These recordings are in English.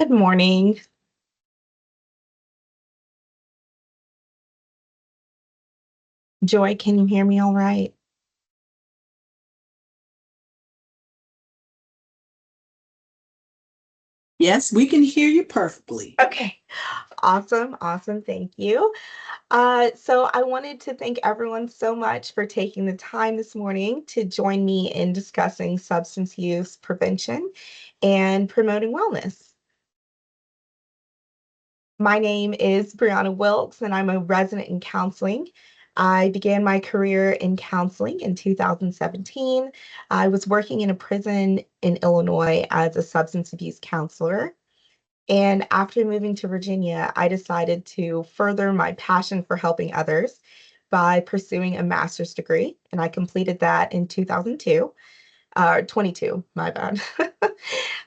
Good morning. Joy, can you hear me all right? Yes, we can hear you perfectly. Okay. Awesome. Awesome. Thank you. So I wanted to thank everyone so much for taking the time this morning to join me in discussing substance use prevention and promoting wellness. My name is Brianna Wilkes, and I'm a resident in counseling. I began my career in counseling in 2017. I was working in a prison in Illinois as a substance abuse counselor. And after moving to Virginia, I decided to further my passion for helping others by pursuing a master's degree. And I completed that in 2002, 22, my bad.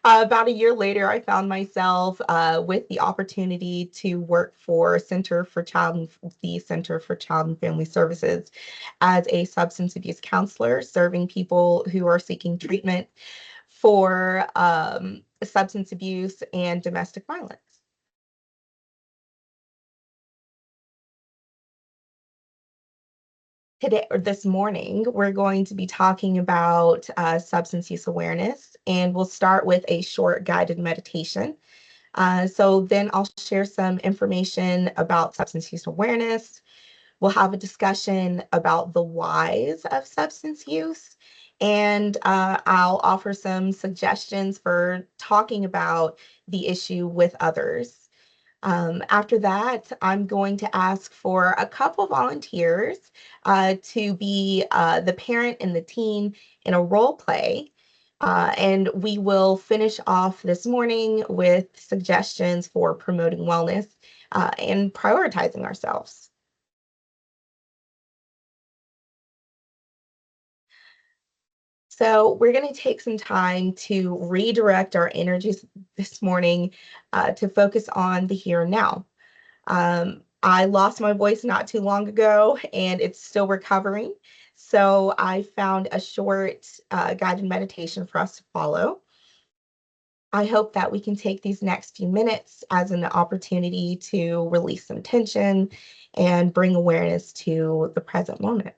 About a year later, I found myself with the opportunity to work for the Center for Child and Family Services as a substance abuse counselor, serving people who are seeking treatment for substance abuse and domestic violence. Today or this morning, we're going to be talking about substance use awareness, and we'll start with a short guided meditation. So then I'll share some information about substance use awareness. We'll have a discussion about the whys of substance use, and I'll offer some suggestions for talking about the issue with others. After that, I'm going to ask for a couple volunteers to be the parent and the teen in a role play. And we will finish off this morning with suggestions for promoting wellness and prioritizing ourselves. So we're going to take some time to redirect our energies this morning to focus on the here and now. I lost my voice not too long ago, and it's still recovering. So I found a short guided meditation for us to follow. I hope that we can take these next few minutes as an opportunity to release some tension and bring awareness to the present moment.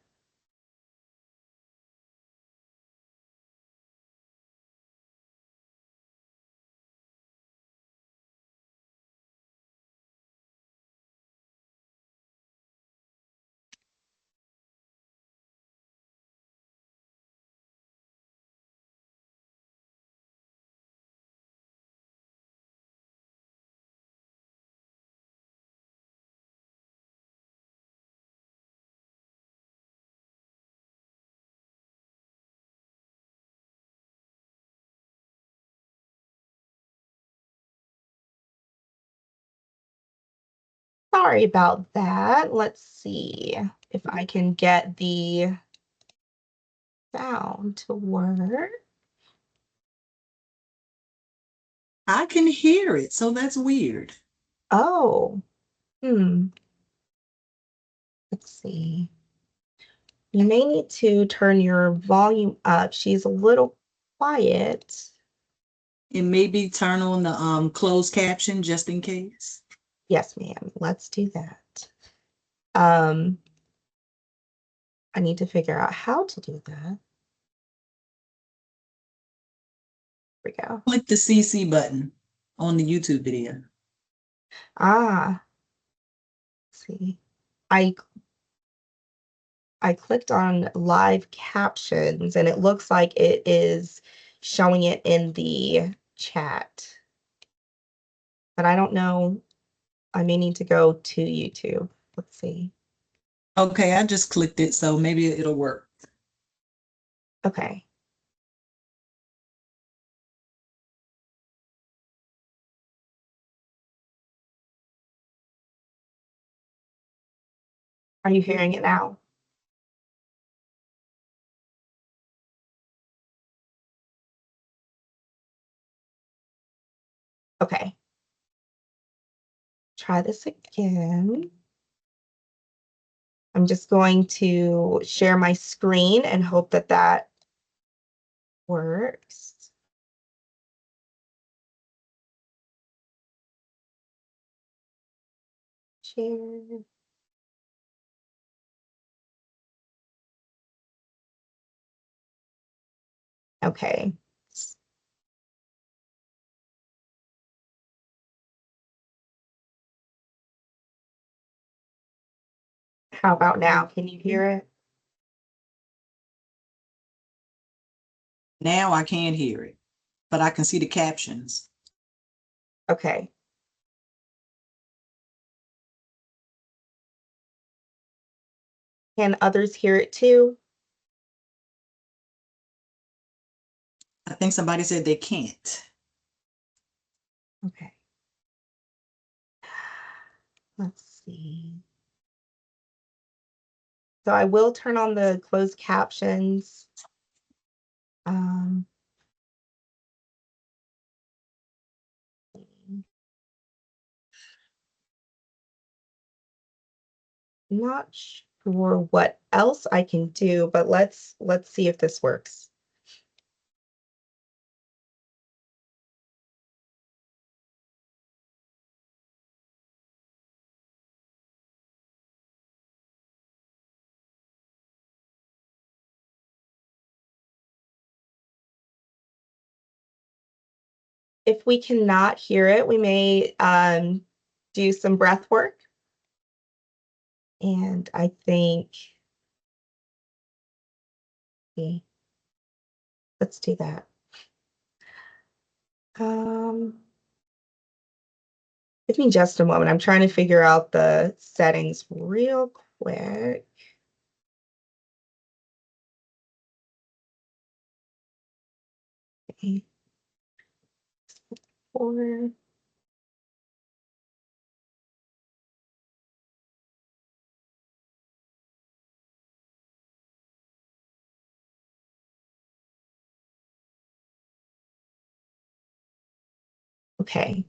Sorry about that. Let's see if I can get the sound to work. I can hear it, so that's weird. Oh, hmm. Let's see. You may need to turn your volume up. She's a little quiet. And maybe turn on the closed caption just in case. Yes, ma'am. Let's do that. Um, I need to figure out how to do that. Here we go. Click the CC button on the YouTube video. Ah, let's see. I I clicked on live captions and it looks like it is showing it in the chat. But I don't know. I may need to go to YouTube. Let's see. Okay, I just clicked it, so maybe it'll work. Okay. Are you hearing it now? Okay. Try this again. I'm just going to share my screen and hope that that works. Share. Okay. How about now? Can you hear it? Now I can't hear it, but I can see the captions. Okay. Can others hear it too? I think somebody said they can't. Okay. Let's see. So I will turn on the closed captions. Um, not sure what else I can do, but let's see if this works. If we cannot hear it, we may do some breath work. And I think, okay, let's do that. Give me just a moment. I'm trying to figure out the settings real quick. Okay. Four. Okay.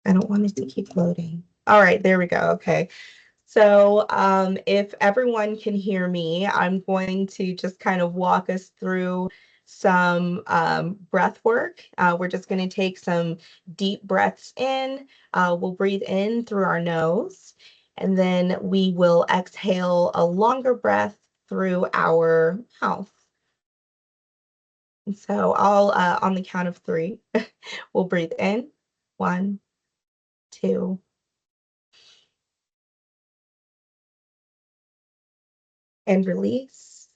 I don't want it to keep loading. All right, there we go. Okay. So if everyone can hear me, I'm going to just kind of walk us through some breath work. We're just going to take some deep breaths in. We'll breathe in through our nose, and then we will exhale a longer breath through our mouth. And so I'll, on the count of three, we'll breathe in. One, two, and release.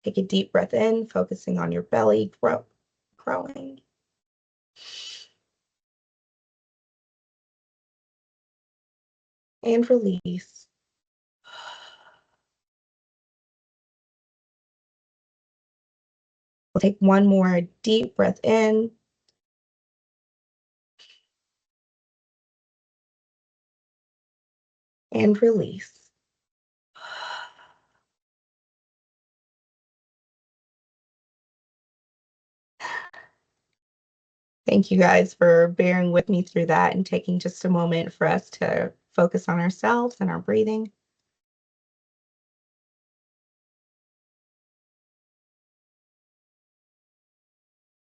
Take a deep breath in, focusing on your belly growing. And release. We'll take one more deep breath in. And release. Thank you guys for bearing with me through that and taking just a moment for us to focus on ourselves and our breathing.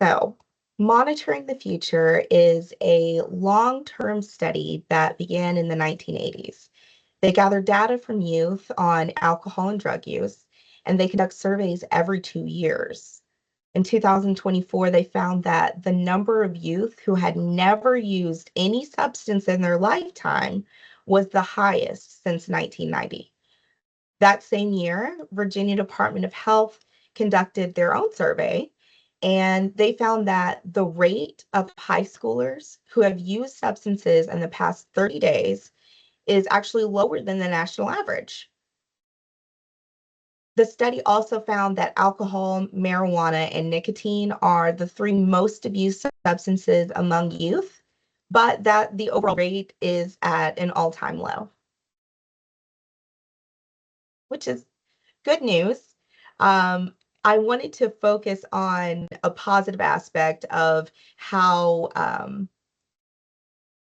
So, monitoring the future is a long-term study that began in the 1980s. They gather data from youth on alcohol and drug use, and they conduct surveys every 2 years. In 2024, they found that the number of youth who had never used any substance in their lifetime was the highest since 1990. That same year, Virginia Department of Health conducted their own survey, and they found that the rate of high schoolers who have used substances in the past 30 days is actually lower than the national average. The study also found that alcohol, marijuana, and nicotine are the three most abused substances among youth, but that the overall rate is at an all-time low, which is good news. I wanted to focus on a positive aspect of how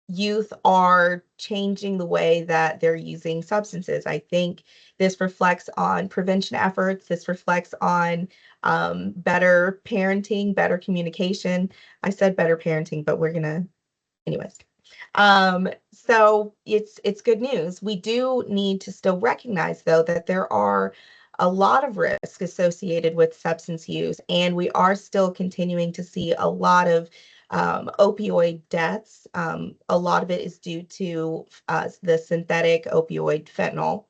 youth are changing the way that they're using substances. I think this reflects on prevention efforts. This reflects on better parenting, better communication. I said better parenting, but anyways. So it's good news. We do need to still recognize, though, that there are a lot of risks associated with substance use, and we are still continuing to see a lot of opioid deaths. A lot of it is due to the synthetic opioid fentanyl.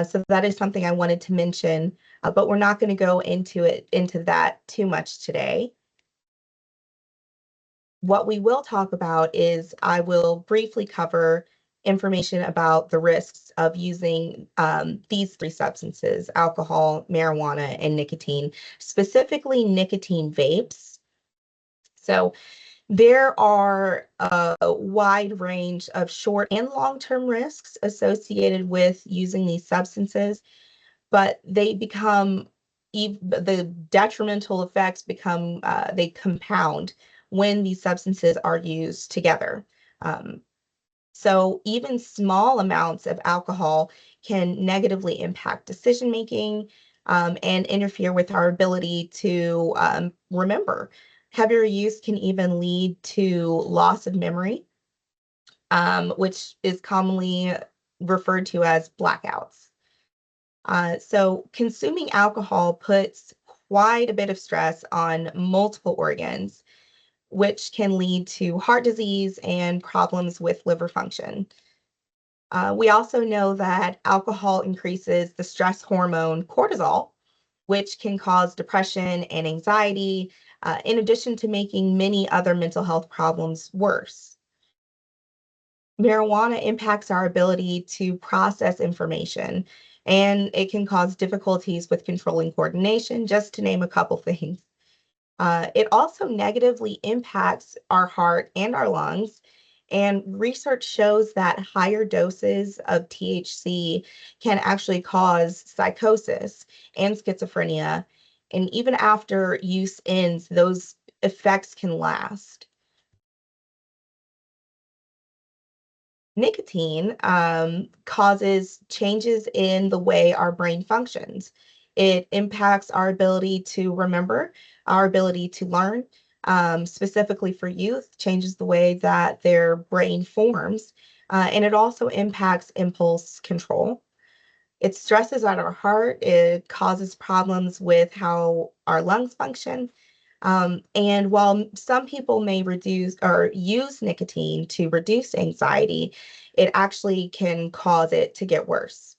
So that is something I wanted to mention, but we're not going to go into that too much today. What we will talk about is I will briefly cover information about the risks of using these three substances: alcohol, marijuana, and nicotine, specifically nicotine vapes. So there are a wide range of short and long-term risks associated with using these substances, but the detrimental effects they compound when these substances are used together. Um, so even small amounts of alcohol can negatively impact decision making, and interfere with our ability to remember. Heavier use can even lead to loss of memory, which is commonly referred to as blackouts. So consuming alcohol puts quite a bit of stress on multiple organs, which can lead to heart disease and problems with liver function. We also know that alcohol increases the stress hormone cortisol, which can cause depression and anxiety, in addition to making many other mental health problems worse. Marijuana impacts our ability to process information, and it can cause difficulties with controlling coordination, just to name a couple things. It also negatively impacts our heart and our lungs, and research shows that higher doses of THC can actually cause psychosis and schizophrenia. And even after use ends, those effects can last. Nicotine causes changes in the way our brain functions. It impacts our ability to remember, our ability to learn, specifically for youth, changes the way that their brain forms, and it also impacts impulse control. It stresses out our heart, it causes problems with how our lungs function, and while some people may reduce or use nicotine to reduce anxiety, it actually can cause it to get worse.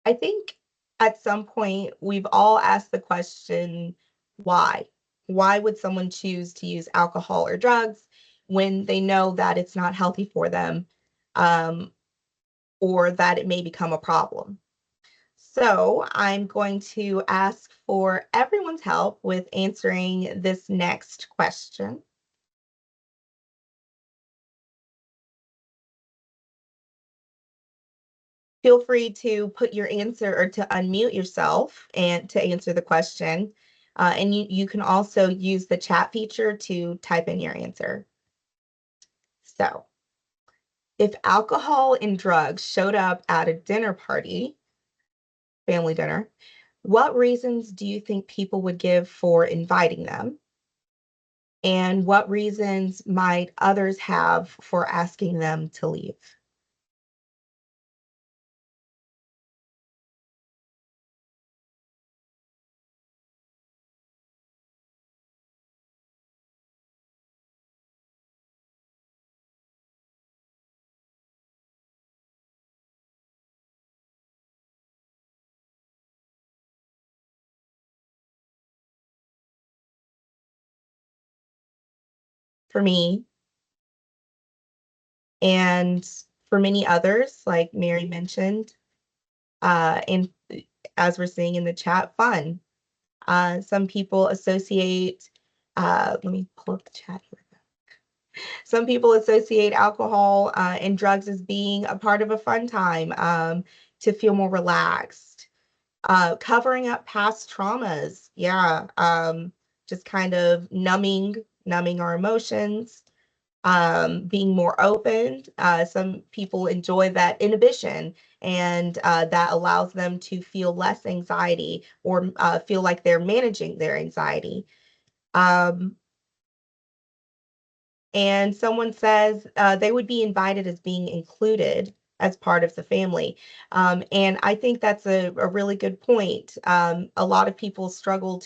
I think at some point we've all asked the question, why? Why would someone choose to use alcohol or drugs when they know that it's not healthy for them, um, or that it may become a problem? So I'm going to ask for everyone's help with answering this next question. Feel free to put your answer or to unmute yourself and to answer the question. And you can also use the chat feature to type in your answer. So, if alcohol and drugs showed up at a dinner party, family dinner, what reasons do you think people would give for inviting them? And what reasons might others have for asking them to leave? For me, and for many others, like Mary mentioned, and as we're seeing in the chat, fun. Some people associate, let me pull up the chat here. Some people associate alcohol and drugs as being a part of a fun time, to feel more relaxed. Covering up past traumas, yeah, just kind of numbing our emotions. being more open. Some people enjoy that inhibition, and that allows them to feel less anxiety or feel like they're managing their anxiety. Um, and someone says they would be invited as being included as part of the family. And I think that's a really good point. A lot of people struggle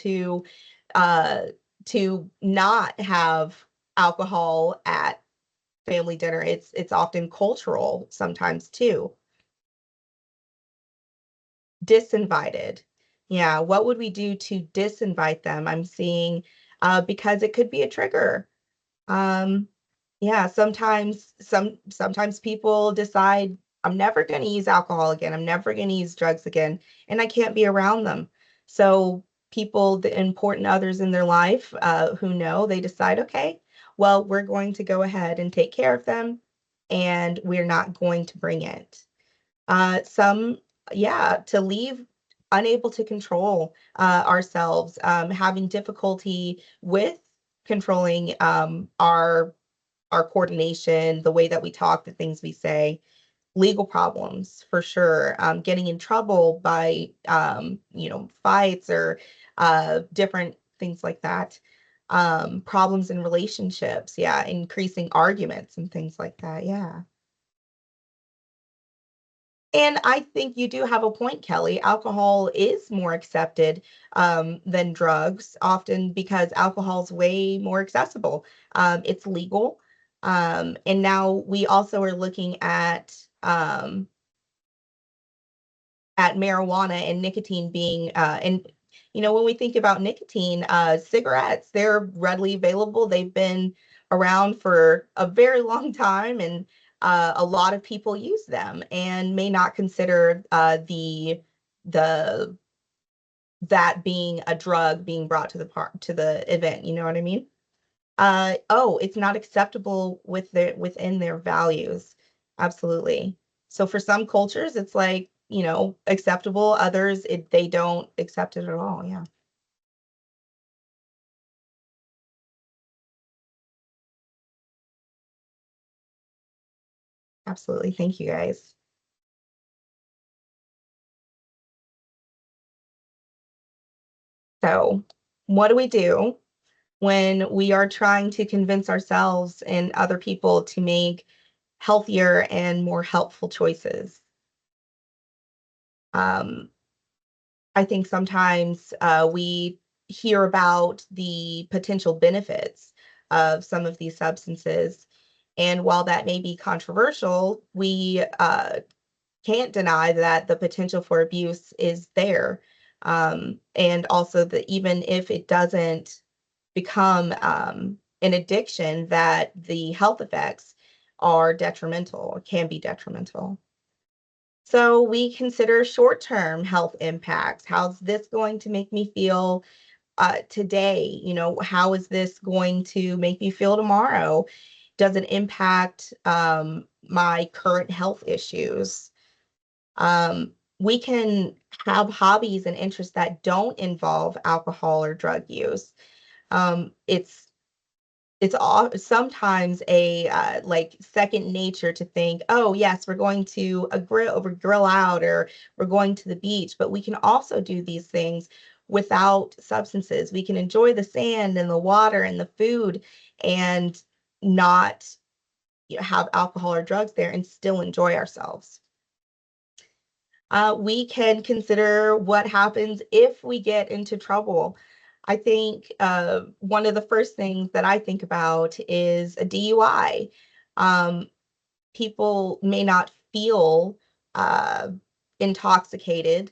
uh, to not have alcohol at family dinner. It's often cultural sometimes too. Disinvited. Yeah, what would we do to disinvite them? I'm seeing because it could be a trigger. Um, yeah, sometimes people decide I'm never going to use alcohol again. I'm never going to use drugs again, and I can't be around them. So people, the important others in their life, who know, they decide, okay, well, we're going to go ahead and take care of them, and we're not going to bring it. Some, yeah, to leave unable to control ourselves, having difficulty with controlling our coordination, the way that we talk, the things we say, legal problems for sure, getting in trouble by fights or different things like that. Problems in relationships, yeah, increasing arguments and things like that, yeah. And I think you do have a point, Kelly. Alcohol is more accepted than drugs, often because alcohol is way more accessible. It's legal. And now we also are looking at marijuana and nicotine being, and when we think about nicotine, cigarettes, they're readily available. They've been around for a very long time, and a lot of people use them and may not consider the that being a drug being brought to the event. You know what I mean? Oh, it's not acceptable within their values. Absolutely. So for some cultures, it's like, acceptable. Others, they don't accept it at all. Yeah, absolutely. Thank you guys. So, what do we do when we are trying to convince ourselves and other people to make healthier and more helpful choices? Um, I think sometimes we hear about the potential benefits of some of these substances. And while that may be controversial, we can't deny that the potential for abuse is there. And also that even if it doesn't become an addiction, that the health effects are detrimental or can be detrimental. So we consider short-term health impacts. How's this going to make me feel today? How is this going to make me feel tomorrow? Does it impact my current health issues? We can have hobbies and interests that don't involve alcohol or drug use. It's all sometimes a like second nature to think, oh yes, we're going to a grill out, or we're going to the beach, but we can also do these things without substances. We can enjoy the sand and the water and the food and not have alcohol or drugs there and still enjoy ourselves. We can consider what happens if we get into trouble. I think one of the first things that I think about is a DUI. Um, People may not feel uh, intoxicated,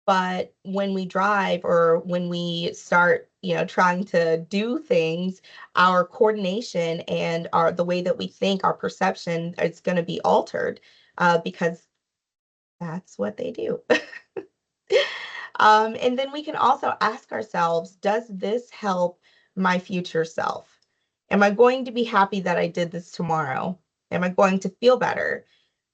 but when we drive or when we start, trying to do things, our coordination and the way that we think, our perception is going to be altered because that's what they do. And then we can also ask ourselves, does this help my future self? Am I going to be happy that I did this tomorrow? Am I going to feel better?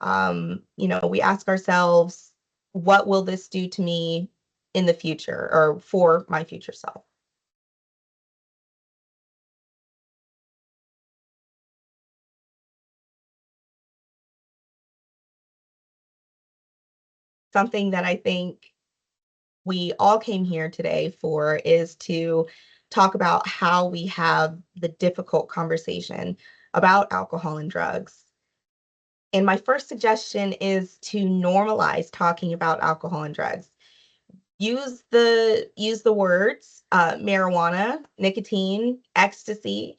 We ask ourselves, what will this do to me in the future or for my future self? something that I think we all came here today for is to talk about how we have the difficult conversation about alcohol and drugs. And my first suggestion is to normalize talking about alcohol and drugs. Use the words marijuana, nicotine, ecstasy.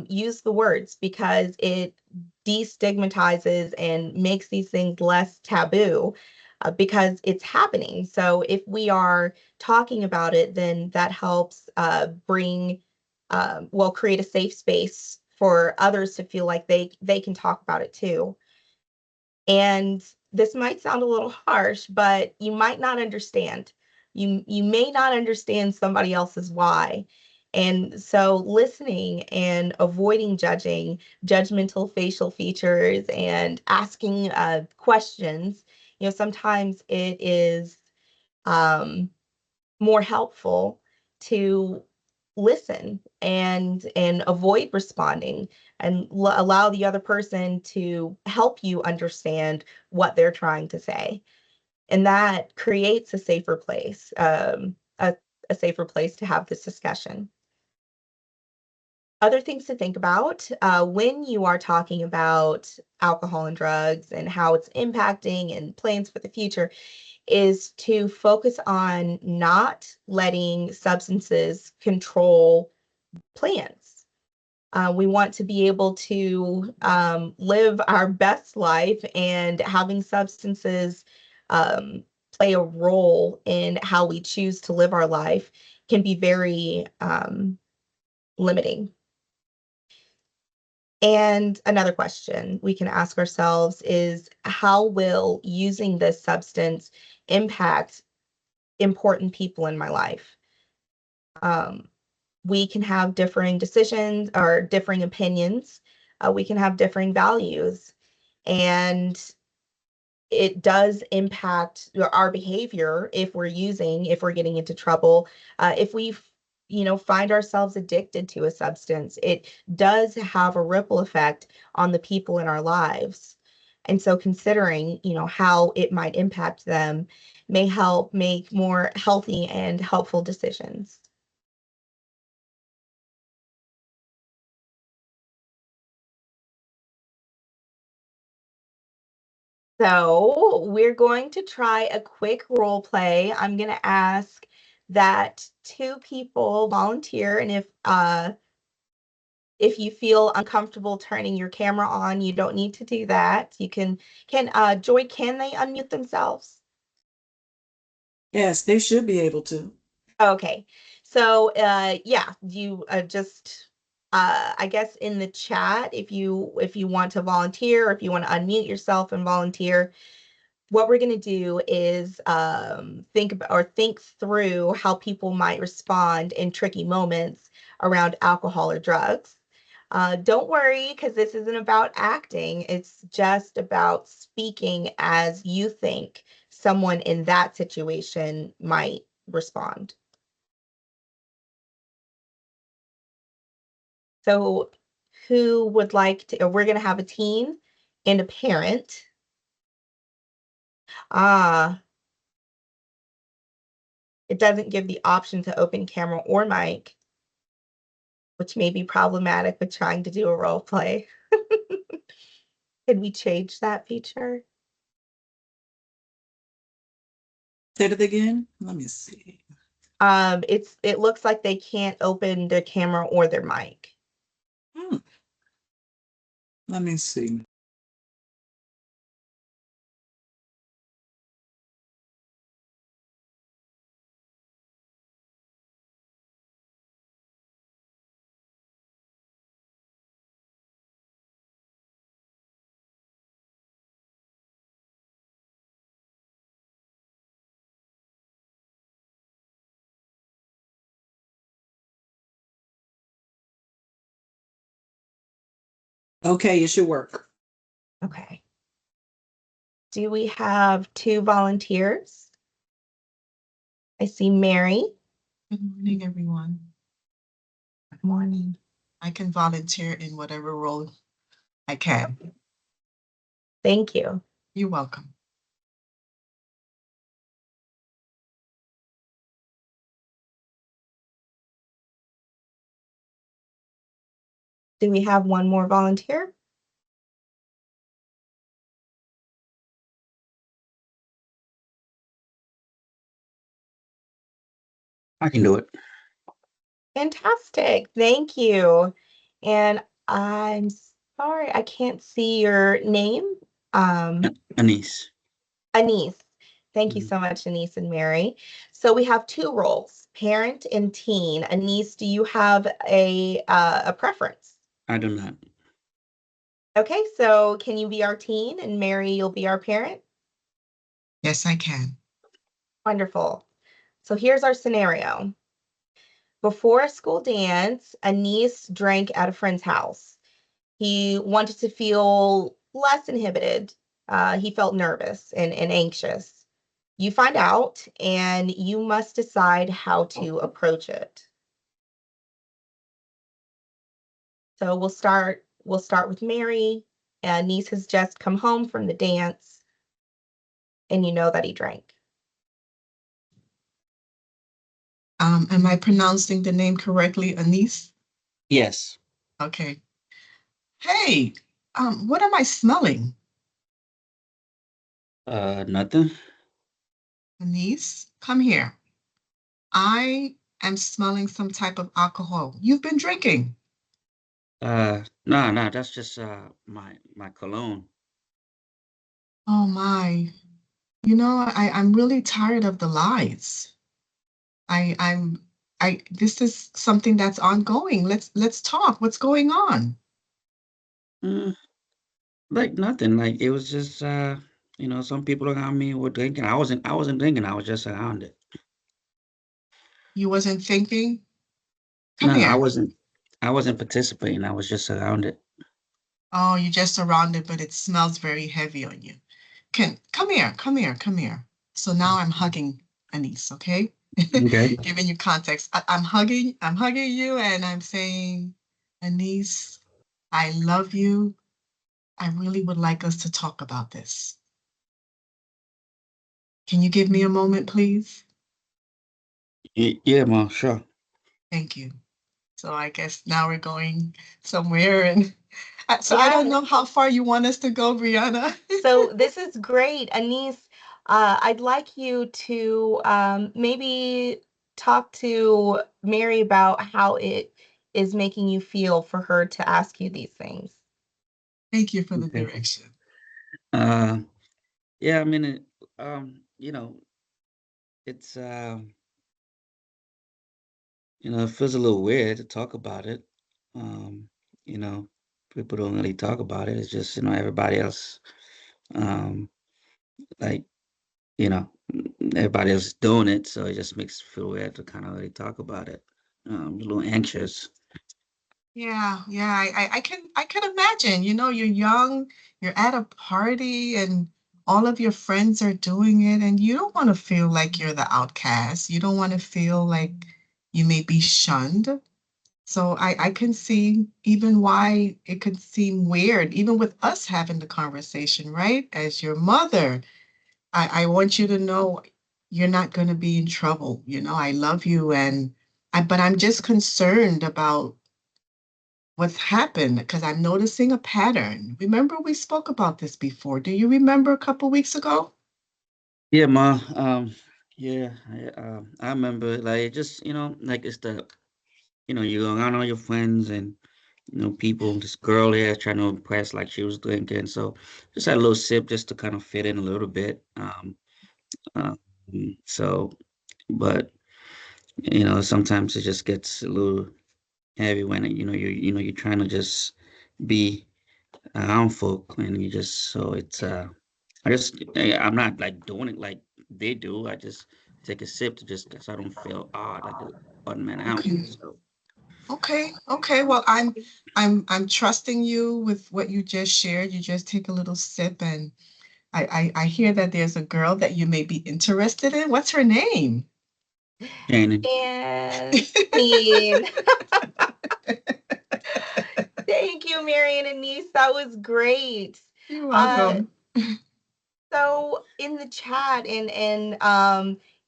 Use the words because it destigmatizes and makes these things less taboo because it's happening. So if we are talking about it, then that helps create a safe space for others to feel like they can talk about it too. And this might sound a little harsh, but you might not understand. You may not understand somebody else's why. And so listening and avoiding judging judgmental facial features and asking questions, sometimes it is um, more helpful to listen and avoid responding and allow the other person to help you understand what they're trying to say, and that creates a safer place to have this discussion. Other things to think about when you are talking about alcohol and drugs and how it's impacting and plans for the future is to focus on not letting substances control plans. We want to be able to live our best life, and having substances play a role in how we choose to live our life can be very limiting. And another question we can ask ourselves is, how will using this substance impact important people in my life? Um, we can have differing decisions or differing opinions. We can have differing values. And it does impact our behavior if we're getting into trouble, if we find ourselves addicted to a substance. It does have a ripple effect on the people in our lives. And so considering, how it might impact them may help make more healthy and helpful decisions. So we're going to try a quick role play. I'm going to ask that two people volunteer, and if you feel uncomfortable turning your camera on, you don't need to do that. You can Joy, can they unmute themselves? Yes, they should be able to. Okay. So yeah, you just I guess in the chat, if you want to volunteer, or if you want to unmute yourself and volunteer, what we're going to do is think through how people might respond in tricky moments around alcohol or drugs. Don't worry, because this isn't about acting. It's just about speaking as you think someone in that situation might respond. So who would like to, we're going to have a teen and a parent. Ah, it doesn't give the option to open camera or mic, which may be problematic with trying to do a role play. Could we change that feature? Say it again. Let me see. It looks like they can't open their camera or their mic. Hmm. Let me see. Okay, it should work. Okay. Do we have two volunteers? I see Mary. Good morning, everyone. Good morning. I can volunteer in whatever role I can. Thank you. You're welcome. Do we have one more volunteer? I can do it. Fantastic. Thank you. And I'm sorry, I can't see your name. Anise. Anise. Thank you Mhm. so much, Anise and Mary. So we have two roles, parent and teen. Anise, do you have a preference? I do not. Okay, so can you be our teen and Mary, you'll be our parent? Yes, I can. Wonderful. So here's our scenario. Before a school dance, Anise drank at a friend's house. He wanted to feel less inhibited. He felt nervous and anxious. You find out, and you must decide how to approach it. So we'll start with Mary. Niece has just come home from the dance, and you know that he drank. Am I pronouncing the name correctly, Anise? Yes. Okay. Hey, what am I smelling? Nothing. Anise, come here. I am smelling some type of alcohol. You've been drinking. No, that's just my cologne. Oh my. You know, I'm really tired of the lies. I I'm I this is something that's ongoing. Let's talk. What's going on? Mm, like nothing. Like it was just some people around me were drinking. I wasn't drinking, I was just around it. You wasn't thinking? No, Come here. I wasn't participating, I was just around it. Oh, you just surrounded, but it smells very heavy on you. Can come here, come here, come here. So now I'm hugging Anise, okay? Okay. Giving you context. I'm hugging you and I'm saying, Anise, I love you. I really would like us to talk about this. Can you give me a moment, please? Yeah, ma, sure. Thank you. So I guess now we're going somewhere and so I don't Yeah. know how far you want us to go, Brianna. So this is great, Anise. I'd like you to maybe talk to Mary about how it is making you feel for her to ask you these things. Thank you for the Okay. direction. Uh, yeah, I mean, it's it feels a little weird to talk about it. Um, you know, People don't really talk about it. It's just, everybody else, um, like, everybody else is doing it. So it just makes it feel weird to kind of really talk about it. A little anxious. Yeah, yeah, I can imagine. You know, you're young, you're at a party, and all of your friends are doing it, and you don't want to feel like you're the outcast. You don't want to feel like you may be shunned. So I can see even why it could seem weird, even with us having the conversation, right? As your mother, I want you to know you're not going to be in trouble. You know, I love you, but I'm just concerned about what's happened because I'm noticing a pattern. Remember, we spoke about this before. Do you remember a couple weeks ago? Yeah, ma. Yeah, I remember. Like, it just, like it's you're around all your friends and people. This girl here trying to impress, like she was drinking. So just had a little sip just to kind of fit in a little bit. Um, so, but sometimes it just gets a little heavy when you're trying to just be around folk, and you just so it's I'm not like doing it like they do. I just take a sip to just so I don't feel odd, like the odd man out. Okay. So Okay. Okay. Well, I'm trusting you with what you just shared. You just take a little sip, and I hear that there's a girl that you may be interested in. What's her name? Shannon. And scene. Thank you, Marion and Niece. That was great. You're Uh, welcome. so in the chat and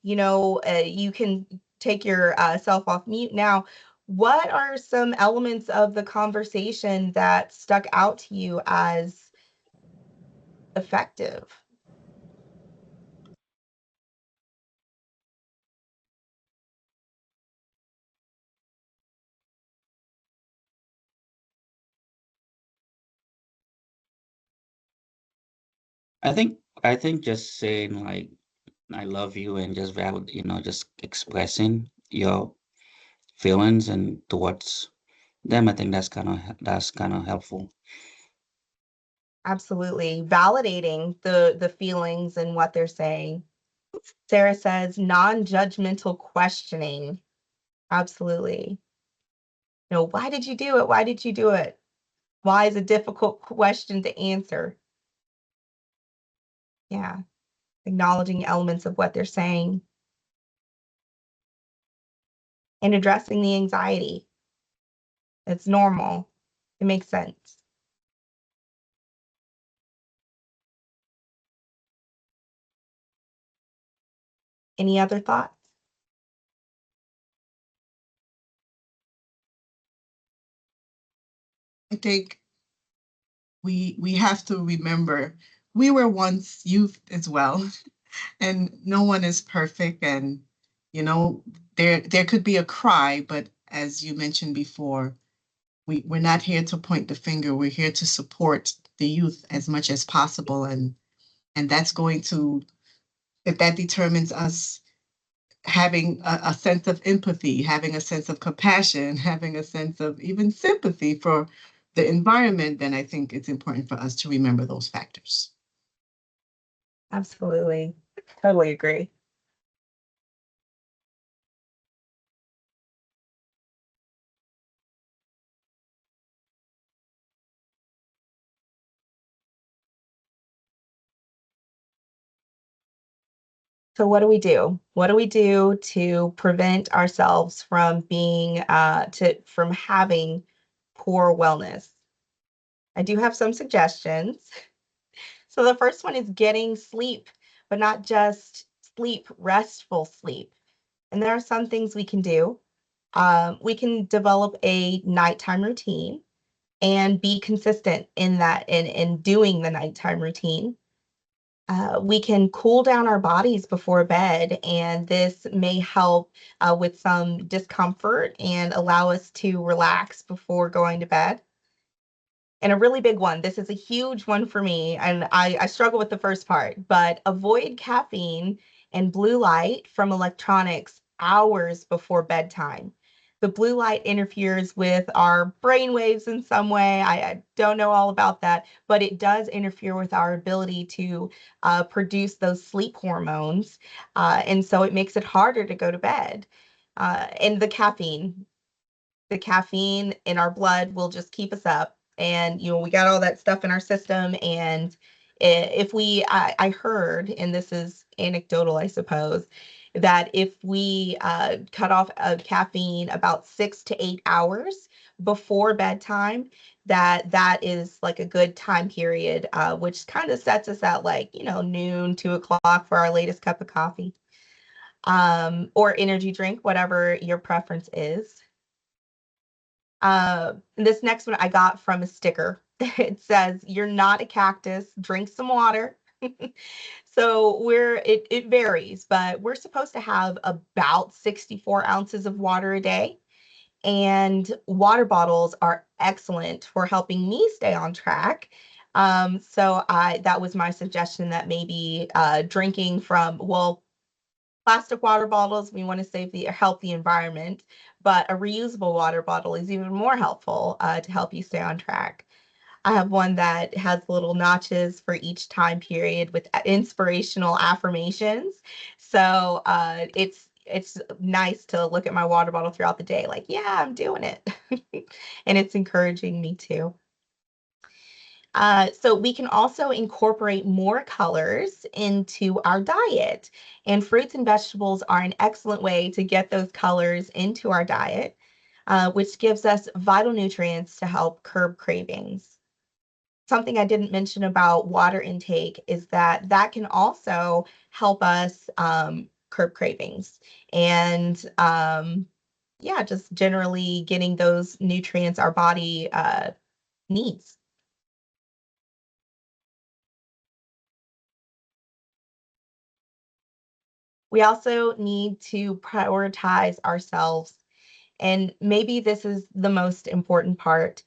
you can take your self off mute now. What are some elements of the conversation that stuck out to you as effective? I think just saying like I love you and just just expressing your feelings and towards them. I think that's kind of helpful. Absolutely. Validating the feelings and what they're saying. Sarah says non-judgmental questioning. Absolutely. Why did you do it? Why did you do it? Why is a difficult question to answer? Yeah. Acknowledging elements of what they're saying and addressing the anxiety. It's normal. It makes sense. Any other thoughts? I think we have to remember we were once youth as well, and no one is perfect. And you know, there could be a cry, but as you mentioned before, we're not here to point the finger. We're here to support the youth as much as possible, and that's going to, if that determines us having a sense of empathy, having a sense of compassion, having a sense of even sympathy for the environment, then I think it's important for us to remember those factors. Absolutely. Totally agree. So what do we do? What do we do to prevent ourselves from from having poor wellness? I do have some suggestions. So the first one is getting sleep, but not just sleep, restful sleep. And there are some things we can do. We can develop a nighttime routine and be consistent in that in doing the nighttime routine. We can cool down our bodies before bed, and this may help with some discomfort and allow us to relax before going to bed. And a really big one, this is a huge one for me, and I struggle with the first part, but avoid caffeine and blue light from electronics hours before bedtime. The blue light interferes with our brain waves in some way. I don't know all about that, but it does interfere with our ability to produce those sleep hormones. And so it makes it harder to go to bed. And the caffeine in our blood will just keep us up. And, we got all that stuff in our system. And if I heard, and this is anecdotal, I suppose, that if we cut off caffeine about 6 to 8 hours before bedtime, that is like a good time period, which kind of sets us at like, noon, 2 o'clock for our latest cup of coffee, or energy drink, whatever your preference is. This next one I got from a sticker. It says, "You're not a cactus. Drink some water." So it varies, but we're supposed to have about 64 ounces of water a day. And water bottles are excellent for helping me stay on track. So that was my suggestion, that maybe drinking from, well, plastic water bottles, we want to help the environment, but a reusable water bottle is even more helpful to help you stay on track. I have one that has little notches for each time period with inspirational affirmations. So it's nice to look at my water bottle throughout the day, like, yeah, I'm doing it. And it's encouraging me too. So we can also incorporate more colors into our diet. And fruits and vegetables are an excellent way to get those colors into our diet, which gives us vital nutrients to help curb cravings. Something I didn't mention about water intake is that can also help us curb cravings. And yeah, just generally getting those nutrients our body needs. We also need to prioritize ourselves. And maybe this is the most important part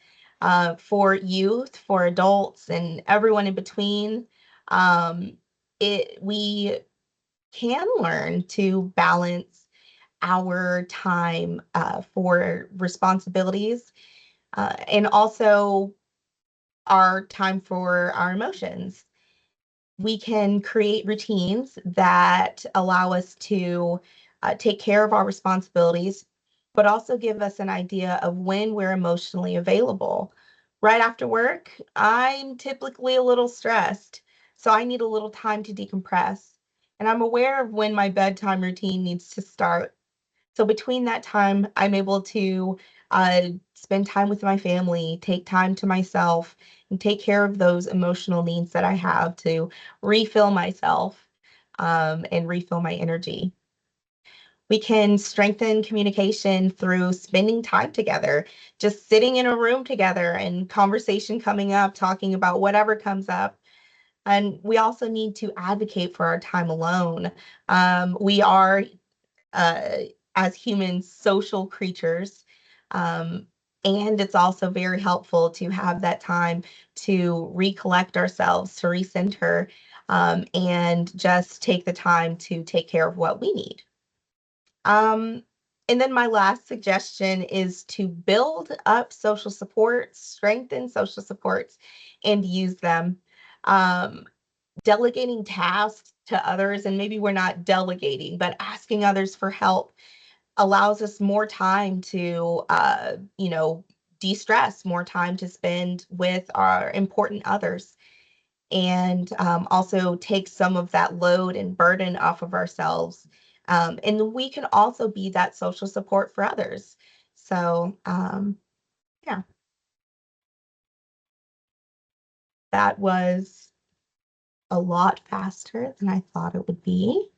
for youth, for adults, and everyone in between. We can learn to balance our time for responsibilities and also our time for our emotions. We can create routines that allow us to take care of our responsibilities, but also give us an idea of when we're emotionally available. Right after work, I'm typically a little stressed, so I need a little time to decompress. And I'm aware of when my bedtime routine needs to start. So between that time, I'm able to spend time with my family, take time to myself, and take care of those emotional needs that I have to refill myself and refill my energy. We can strengthen communication through spending time together, just sitting in a room together and conversation coming up, talking about whatever comes up. And we also need to advocate for our time alone. We are uh, as humans, social creatures. Um, and it's also very helpful to have that time to recollect ourselves, to recenter, and just take the time to take care of what we need. Um, and then my last suggestion is to build up social supports, strengthen social supports, and use them. Um, Delegating tasks to others, and maybe we're not delegating, but asking others for help allows us more time to, de-stress, more time to spend with our important others, and also take some of that load and burden off of ourselves. And we can also be that social support for others. So, yeah, that was a lot faster than I thought it would be.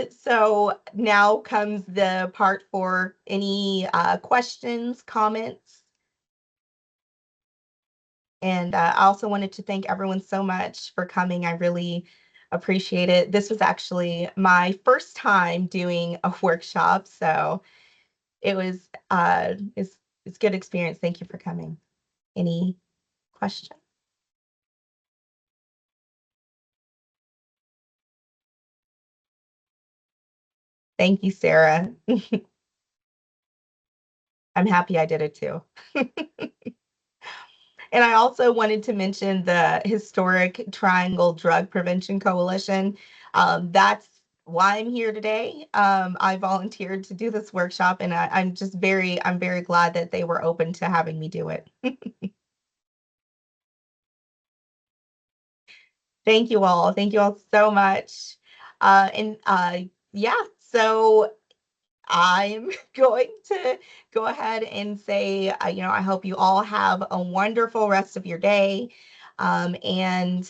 So now comes the part for any questions, comments. And I also wanted to thank everyone so much for coming. I really appreciate it. This was actually my first time doing a workshop, so it was it's good experience. Thank you for coming. Any questions? Thank you, Sarah. I'm happy I did it too. And I also wanted to mention the Historic Triangle Drug Prevention Coalition. That's why I'm here today. I volunteered to do this workshop, and I'm very glad that they were open to having me do it. Thank you all. Thank you all so much. And yeah, so I'm going to go ahead and say, I hope you all have a wonderful rest of your day. And,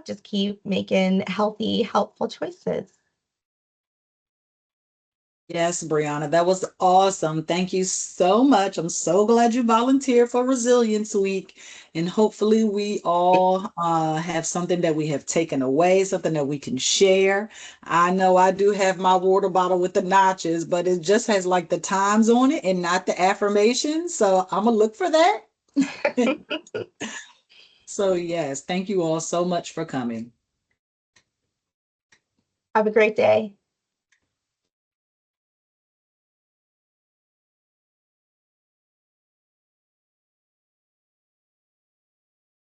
just keep making healthy, helpful choices. Yes, Brianna, that was awesome. Thank you so much. I'm so glad you volunteered for Resilience Week. And hopefully, we all have something that we have taken away, something that we can share. I know I do have my water bottle with the notches, but it just has like the times on it and not the affirmations. So I'm going to look for that. So, yes, thank you all so much for coming. Have a great day.